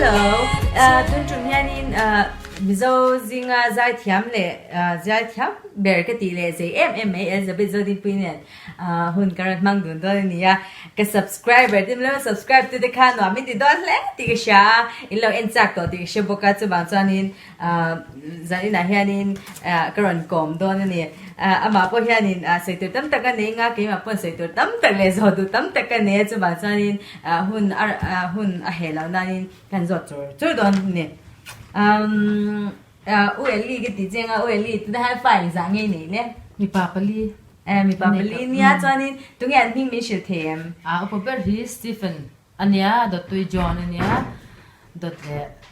hello. Tun chung hianin mizo zinga zai thiam le zai thiam ber ka ti le ze MMA as a bit zo din pinen hun karat mang dun do ni ya ka subscriber dim le subscribe to the channel mi ti don le ti ka sha ilo enchak to ti she boka chu bang chanin zai na hianin karon kom do ni ama po hianin sei tu tam tak ne nga ke ma po sei tu tam tak le zo du tam tak ne chu bang chanin hun a hela nanin kan zo chu don ni Ueli cái tí riêng Ueli tôi đã phải dạng nghe nè mi papali mi papali nia cho nên tôi nghe anh mình sẽ thêm ở bên hi Stephen ania dot tôi John ania dot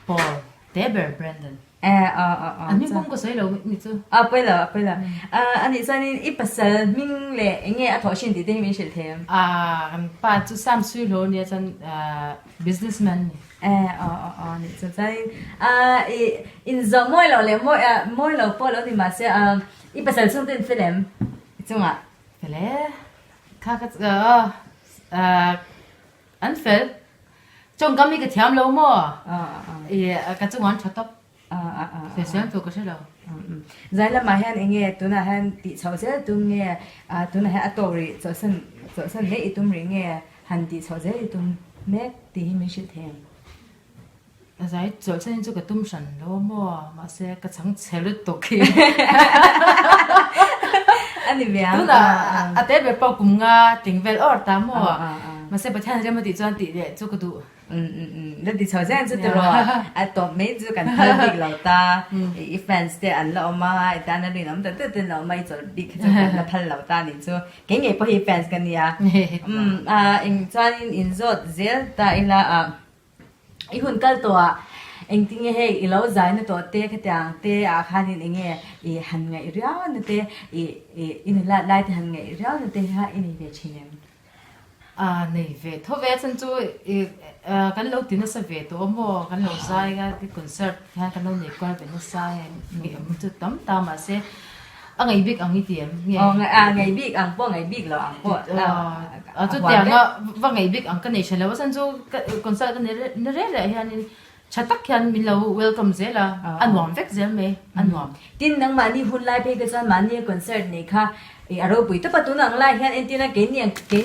Paul Deber Brandon anh mình cũng có say lâu như chứ bây giờ anh ấy cho nên ít bớt mình lệ nghe thọ xin thì mình sẽ thêm anh ba chú Sam suy lâu nia chân businessman nè cho nên in giờ mỗi lâu po lâu thì mà sẽ ít bớt xong tên film chung à phải lẽ khác anh phải trong cái cái thiam lâu mà cái chung anh chặt tóc phải xem tôi có sẽ đâu giải là mà anh nghe tôi là anh tỷ sáu giờ tôi nghe tôi là anh tôi rồi sân lễ tôi rồi nghe anh tỷ sáu giờ tôi nghe tỷ mình sẽ thêm giải rồi sân cho cái tum sần lâu mà sẽ cái trắng xe lướt tổ kia anh đi về tức là tết về bao cùng tiếng về ở tám mà sẽ bắt theo ra mà tỷ cho tỷ để cho cái tụแล้วดิฉันจะจะรอตัวไม่จะกันเท่าดิเราตาอีแฟนสเตย์อันเรามาแต่นั่นนี่น้ำแต่แต่เราไม่จะดิจะกันละพันเราตานี่จะเก่งไงพออีแฟนกันเนี่ยอิงจวนอินโซดเซลแต่อิละอีหุ่นกัลตัวเองที่เฮอีเราใจในตัวเตะขยันเตะอาคารนี่เองอีหันไงเรื่องนั่นเตะอีนี่ละไล่หันไงเรื่องนั่นเตะฮะอีนี่เวชินnày về thôi về chân chú cái lâu tiếng nó sẽ về tổ mò cái lâu sai cái concert hay cái lâu này qua về nó sai nghĩ một chút tấm tao mà sẽ ngày biết ngày tiền ngày biết ngày biết là chút tiền và ngày biết cái này sẽ là chân chú concert cái này nó rất là hay chắc tắc hiện mình lâu welcome dễ là anh warm vết dễ mày anh warm tin năng mà đi hun lại bây giờ mà đi concert này kha aro bui to patu nang lai hian entina ke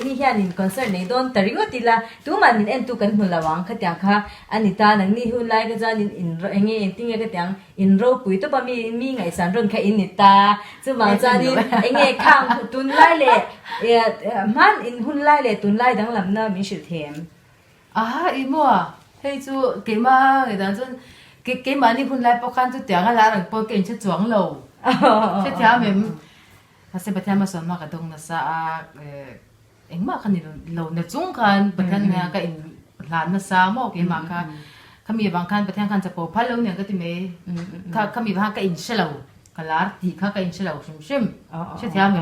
ni hian in concert nei don taringo tila tu man en tu kan hulawang khatya kha anita nang ni hun lai ka jan in enge entinga ka tyang in ro pui to pa mi ngai san ron kha inita chu ma jani enge khang tun lai le man in hun lai le tun lai dang lam na mi shil them imo hey chu ke ma người ta chu ke ma ni hun lai po khan chu tyang la rang po ke che chuang lo che thia mem kasi batya ma son ma ka dong na sa eng ma kan lo na chung kan batyan nga ka in lan na sa mo ke ma ka kami bang kan batyan kan cha po phalo ne ka ti me kami ba ka in shelo kalar ti ka in shelo shim che thia me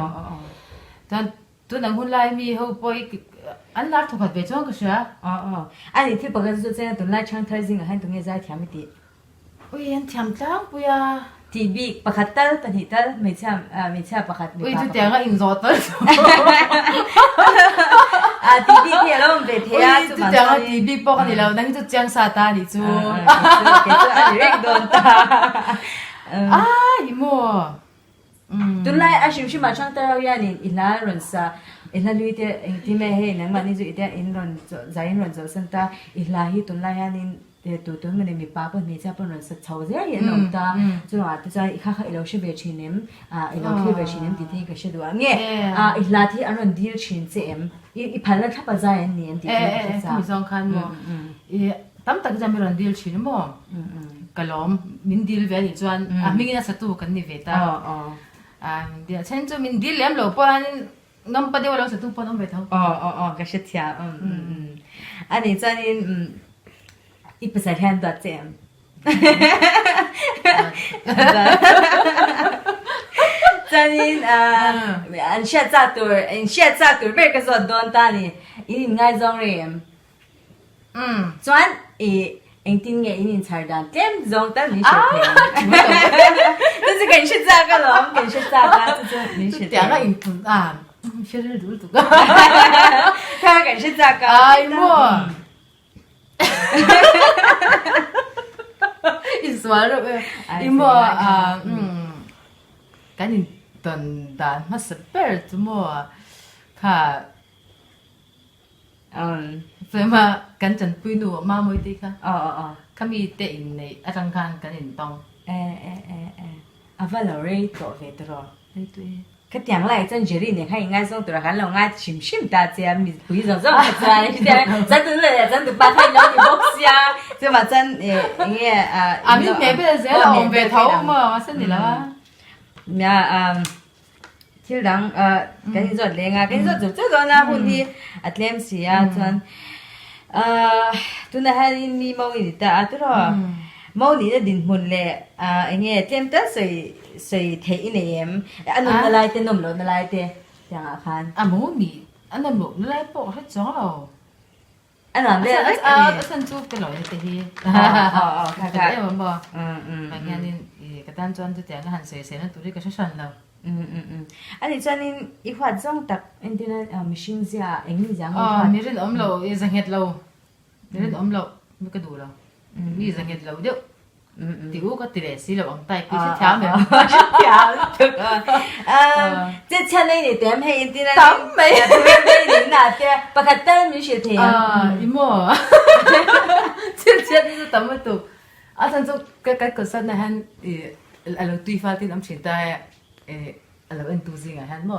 tan tu nang hun lai mi ho poi an lar thu khat be chong ka sha ani thi pa ga zo chen tu lai chang thai jing han tu nge zai thiam ti ui an thiam tang puya TV pakhatal panital mecha pakhat ui tu tiang in zo tar TV thì lo về thế à tu tiang TV po ka ni lo nang tu chang sa ta ni chu ke tu a direct don ta imo tu lai a shim shim ma chang ta ya ni ila ron sa ila lui te ti me he nang ma ni zu ite in ron zain ron zo san ta ila hi tu lai ya ni tu tu mình mi pa bên mi cha bên rồi sạch sâu dễ vậy nông ta cho nên là tôi say khác khác lâu sẽ về chín em lâu khi về chín em thì cái sẽ được nghe là thì anh còn deal chín sẽ em phần là thắp vào dài em niệm thì cái dòng khăn mà tắm tắc ra mình còn deal chín mà cái lom mình deal về thì cho mình là sát tu cái này về ta dia chen cho mình deal em lâu qua ngâm bao nhiêu lâu sát tu bao nhiêu về thôi cái sẽ thiệt anh ấy cho nên ít bớt hàng đoạt chém, cho nên anh sẽ ra tour về cái số đón ta này, in ngay dòng riêng, choan anh tin nghe in chả đàn tem dòng ta mình sẽ thêm,但是跟是这个咯，跟是这个，就是mình sẽ tiếng là in sẽ được đủ cả,他跟是这个，哎么。ตัวเลยอีโมกันนี่ตอนด่านมาสเปอร์ตัวโมค่ะเพื่อมากันจันปุยหนูมาไม่ดีค่ะเขามีเตอินในอาจารย์คันกันนี่ต้องว่าเราเรียกตัวเวทรอ 对对。cái tiếng lại chân chỉ đi này hay ngay xong từ hắn là ngay chìm chìm ta chơi mình quý rồi rất là chơi chân từ là chân từ ba thay nó thì bốc xia chứ mà chân nghe mình mẹ bây giờ là ông về thấu mà xin thì là nhà chiều đắng cái gì rồi lên cái gì rồi chứ rồi na hôm đi athlem xia chân tôi là hay mi mau đi ta tôi rồi mau đi là đình hồn lệ nghe thêm tất rồi thấy này em anh nôm lại tên nôm lộn lại tên chẳng hạn muốn bị anh nôm lộn lại bỏ hết gió rồi anh làm đấy thân chú cái loại này thì cái em mà mà nghe nên cái单专就点个很水水那独立个是算了anh thì cho nên ít hoạt động tập internet machine ra anh nghĩ rằng mình rất ấm lâu ít rằng hết lâu rất ấm lâu mới cái đủ rồi ít rằng hết lâu được tiểu có tỷ lệ xí là bằng tay cứ sẽ theo mình theo được这前那里点黑一点啦，当没对那点，不可等你学听一模，这你是怎么读？咱就cái身này hắn là tuy pha tin âm chuyển tai là anh tu gì à hắn mà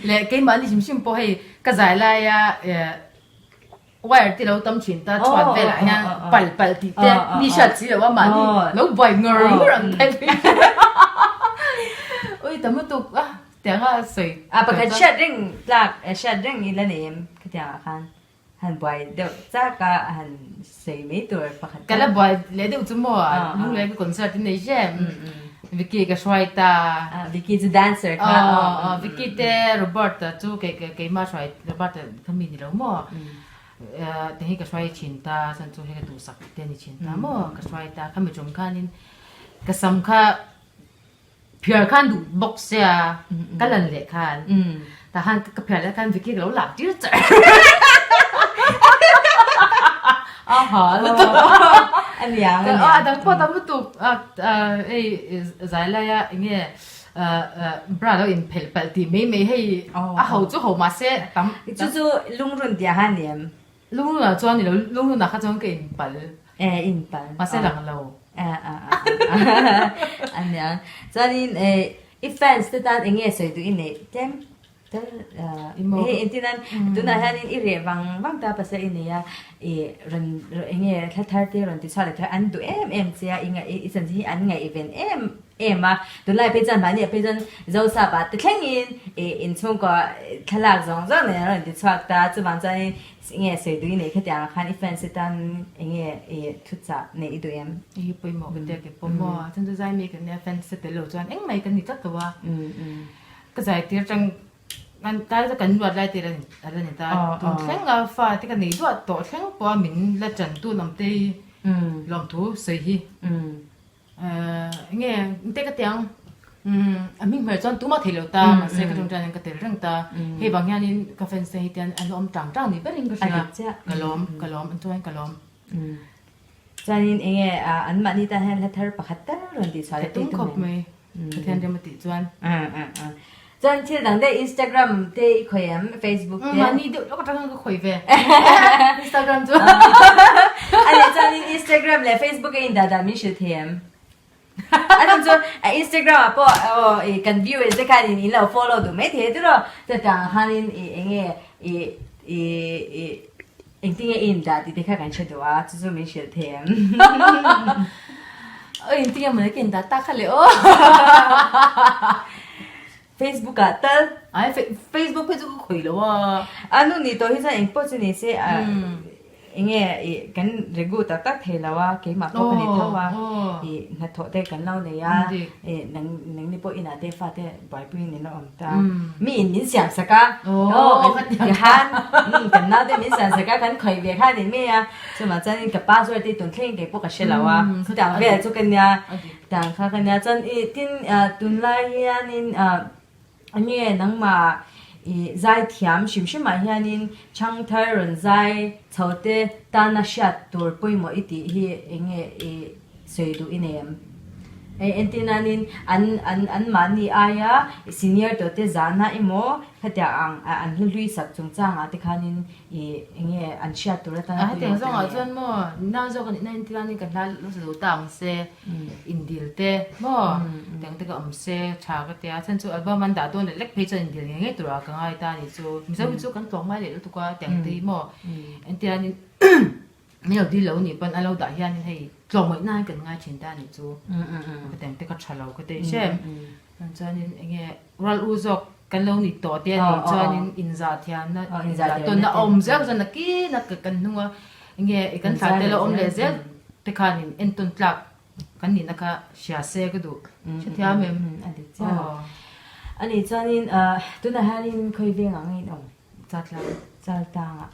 lệ cái mà đi chim po hay cái giải lại wire thì lâu tâm chuyển ta truyền về lại nha bal thì đi sát chỉ là mà đi lâu vài người rồi thấy ôi tao mới tục tiếng sợi bà cái shading là shading là nệm cái tiếng han han vài được chắc cả han sợi mấy tuổi bà cái là vài lấy được chúng mua lúc lấy cái concert thì này chứ Vicky cái xoay ta Vicky the dancer Vicky te Robert chú cái mà xoay Robert thằng mình thì đâu mà tiếng cái xoay chín ta sản xuất cái tủ sạch tiền chín ta mà cái xoay ta khăm trong khanin cái sắm kha phiền khan đủ box ya cái lần lệ khan ta han cái phiền lệ khan Vicky cái lỗ lạc chứ trời hả anh yang đang qua tao mới tụ giải lại ya nghe bra đâu in pel thì mấy hay hậu chú hậu mà sẽ tắm chú lung run dia han niệm lung là cho nên lung là khác trong cái in pel mà sẽ lằng lâu anh yang cho nên fans tự tan nghe sợi tụi này tem intinan tuna hanin ire wang ta pasa inia ran enge thatarte ran ti sale tha an du em sia inga isan ji an ngai event ema tunlai pe jan bani pe jan zo sa ba te thlengin in chung ko thalak zong zong ne ran ti chak ta chu bang chai nge se du ne khatia khan event sitan enge thutsa ne idu em poi mo ke pomo chân zai mi ke ne fan se te lo chan eng mai kan ni tak wa ka zai tir chang anh ta cần vật lại thì là người ta tụi sáng là pha thì cái này đó tổ sáng qua mình là trần tu làm tê làm thú sấy hi nghe cái tiếng mình phải chọn tú mà thấy lâu ta mà sẽ cái trong trang cái tiếng răng ta hay bằng nhau nên cái phần sấy thì anh ông trắng trắng thì biết English là cái lom anh tôi cái lom cho nên nghe anh mà đi ta hay là thở bạc hết rồi thì sao để tung khóc mày cái thằng để mà tị chuan John til dang de Instagram de khoyam Facebook de mà đi được nó có trang cái khoy về Instagram chứ anh John Instagram le Facebook in da mi shi them anh cho Instagram po kan viewers de kan in lo follow du me the rồi ta ta hanin enge anh tin in da đi khaiกันเฉยๆจะมีเฉยๆเทมanh tin mình cái đã ta khai liệu Facebook à tớ Facebook phải dùng khởi luôn anh nói tôi hiện tại anh post này sẽ anh nghe cái regu tắc tắc thế là cái mà có cái này thao thì nó thọ đây cái lâu này nắng đi post in à đây phát đây bài pin này nó ổn ta mình xem sao cả cái han cái nào đây mình xem sao cả cái khởi việc hay thì mấy à chứ mà chân cái ba rồi thì tuần thiên cái post cái sẽ là đằng cái chỗ cái nhà đằng cái nhà chân tin tuần lai nên anh nghe nắng mà zai thiam shim ma hianin chang thar ron zai chote ta na shat tur poimo iti hi enge soidu inem entinanin an mani aya senior to te zana imo khatya an hlui sak chungchang ate khanin enge an shat tur ta à tiếng song ở trên mò nào do cái này thì anh cần là lúc đầu tạm xe indil te mò tiếng cái âm xe cha cái tia chân chú album anh đã tôi lại lách page indil nghe tụi à cái ai ta thì chú mình sẽ chú cái tuồng mai để lúc qua tiếng thì mò anh tia anh nếu đi lâu nhỉ bên anh lâu đã hiện thì tuồng mấy nay cần ngay trên ta thì chú cái tiếng cái chả lâu cái tiếng xem cho nên nghe roll uzok kan lo ni to te ni chuan in za thian na in za to na om zek zan na ki na ka kan nuwa nge e kan sa te lo om le zel te khan in enton tlak kan ni na ka sha se ka du thia mem adi cha ani chuanin tuna halin khoi ve nga ngai no chal tanga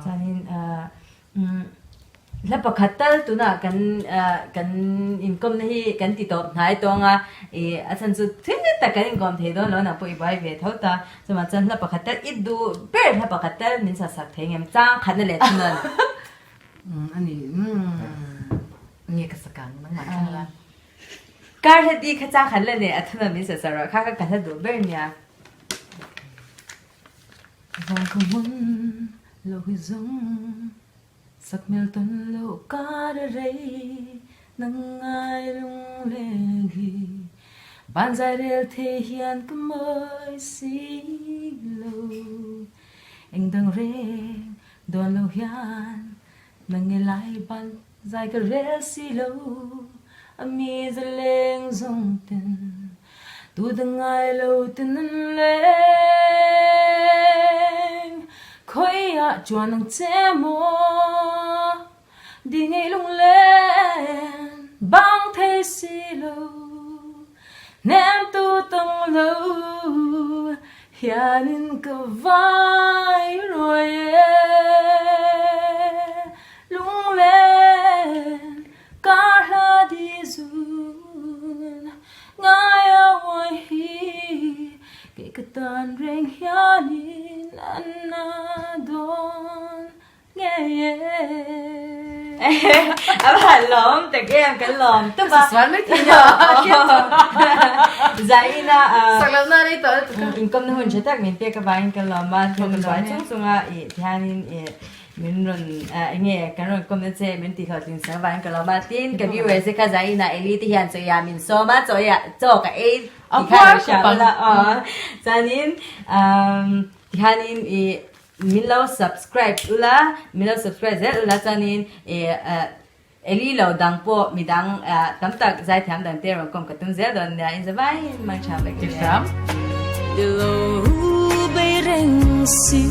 chuanin la pakhatal tuna kan income na hi kan ti to hnai tonga achan chu thin ta kan income the do lo na poi bai ve thota chuma chan la pakhatal idu per la pakhatal min sa sak thengem chang khan le tunan ani nge ka sakang nang ma thang la kar hedi kha chang khan le ne athuna min sa sara kha ka du ber nya và không muốn lâu giống sắc mel tuần lâu cả đời nắng ai lung lên hi ban dài đều thể hiện cái mới xí lâu anh đang reng đón lâu hian nang nghe lại ban dài cái rel xí lâu ami giờ lên dòng tình tu đang ai lâu tình lên khói à chuan nang che mo đi ngay lung lên băng thế xì lâu nem tu tông lâu hianin cơ vai rồi lung lên cả là đi dùn ngay ở ngoài hi cái tan reng hianin anna don nghe aba lom te em kan lom tu ba swan mai thi ya zaina saklam na ri to income na hun chetak min te ka bain kan lom ma thum ba chung sunga thianin min ron nge kan ron kom che min ti kha tin sa bain kan lom ma tin ka viewer se ka zaina elite hian so ya min so ma cho ya cho ka apar sha la zanin thianin min lo subscribe zel ula chanin eli lo dang po midang tam tak zai thiam dang te ron kom ka tum zel don ya in zavai mang cha ba Sam Lâu bay rèn xí